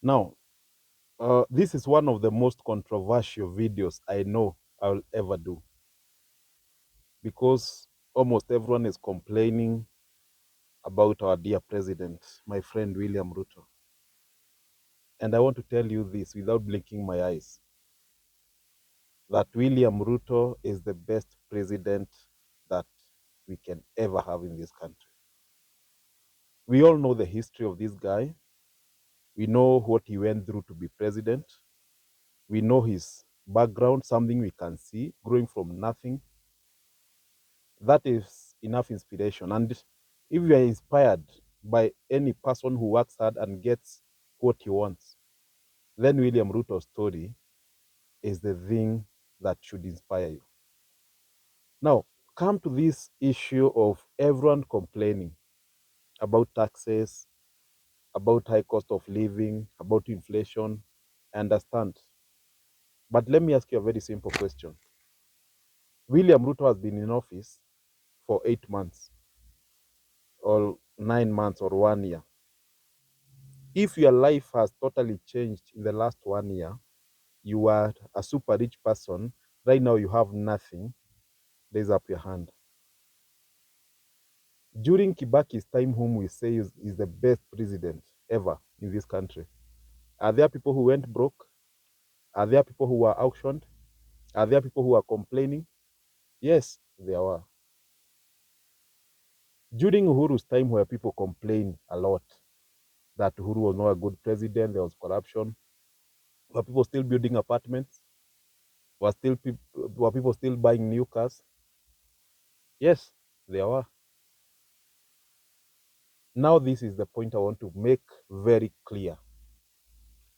Now, this is one of the most controversial videos I know I'll ever do because almost everyone is complaining about our dear president, my friend William Ruto. And I want to tell you this without blinking my eyes that William Ruto is the best president that we can ever have in this country. We all know the history of this guy. We know what he went through to be president. We know his background, something we can see, growing from nothing. That is enough inspiration. And if you are inspired by any person who works hard and gets what he wants, then William Ruto's story is the thing that should inspire you. Now, come to this issue of everyone complaining about taxes, about high cost of living, about inflation. I understand. But let me ask you a very simple question. William Ruto has been in office for 8 months, or 9 months, or 1 year. If your life has totally changed in the last 1 year, you are a super rich person, right now you have nothing, raise up your hand. During Kibaki's time, whom we say is the best president ever in this country, are there people who went broke? Are there people who were auctioned? Are there people who are complaining? Yes, there were. During Uhuru's time, where people complained a lot that Uhuru was not a good president, there was corruption, were people still building apartments? Were people still buying new cars? Yes, there were. Now, this is the point I want to make very clear.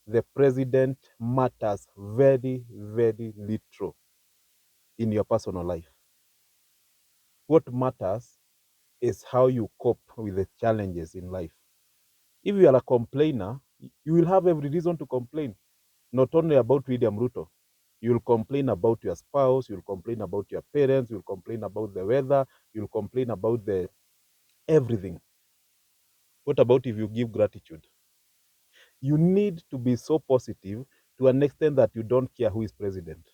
The president matters very, very little in your personal life. What matters is how you cope with the challenges in life. If you are a complainer, you will have every reason to complain, not only about William Ruto. You'll complain about your spouse, you'll complain about your parents, you'll complain about the weather, you'll complain about the everything. What about if you give gratitude? You need to be so positive to an extent that you don't care who is president.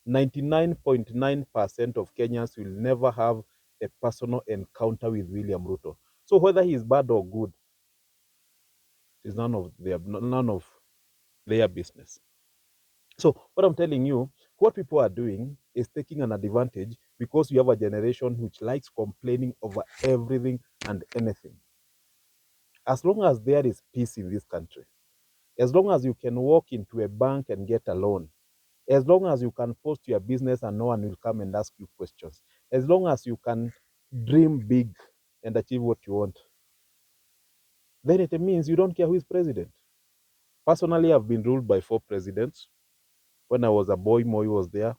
99.9% of Kenyans will never have a personal encounter with William Ruto. So whether he is bad or good is none of their business. So what I'm telling you, what people are doing is taking an advantage because you have a generation which likes complaining over everything and anything. As long as there is peace in this country, as long as you can walk into a bank and get a loan, as long as you can post your business and no one will come and ask you questions, as long as you can dream big and achieve what you want, then it means you don't care who is president. Personally, I've been ruled by 4 presidents. When I was a boy, Moi was there.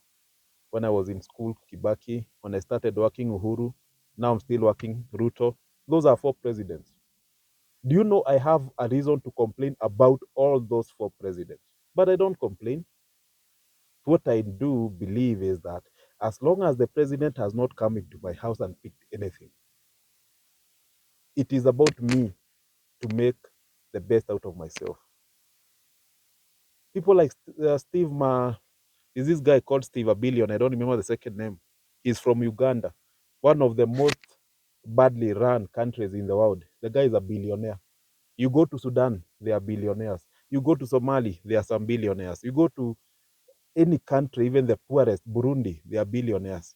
When I was in school, Kibaki. When I started working, Uhuru. Now I'm still working, Ruto. Those are 4 presidents. Do you know I have a reason to complain about all those 4 presidents? But I don't complain. What I do believe is that as long as the president has not come into my house and picked anything, it is about me to make the best out of myself. People like Steve Ma, is this guy called Steve Abilion? I don't remember the second name. He's from Uganda, one of the most badly run countries in the world. The guy is a billionaire. You go to Sudan, they are billionaires. You go to Somali, there are some billionaires. You go to any country, even the poorest, Burundi, they are billionaires.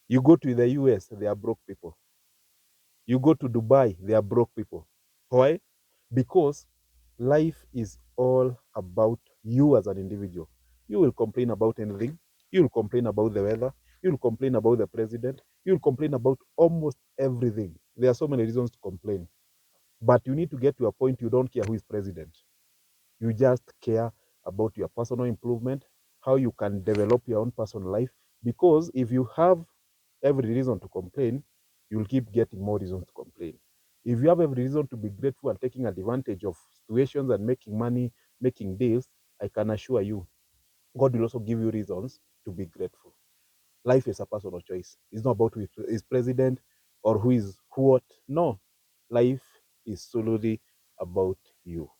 You go to the US, they are broke people. You go to Dubai, they are broke people. Why? Because life is all about you as an individual. You will complain about anything. You will complain about the weather. You will complain about the president. You will complain about almost everything. There are so many reasons to complain. But you need to get to a point you don't care who is president. You just care about your personal improvement, how you can develop your own personal life. Because if you have every reason to complain, you'll keep getting more reasons to complain. If you have every reason to be grateful and taking advantage of situations and making money, making deals, I can assure you, God will also give you reasons to be grateful. Life is a personal choice. It's not about who is president or who is what. No, life is solely about you.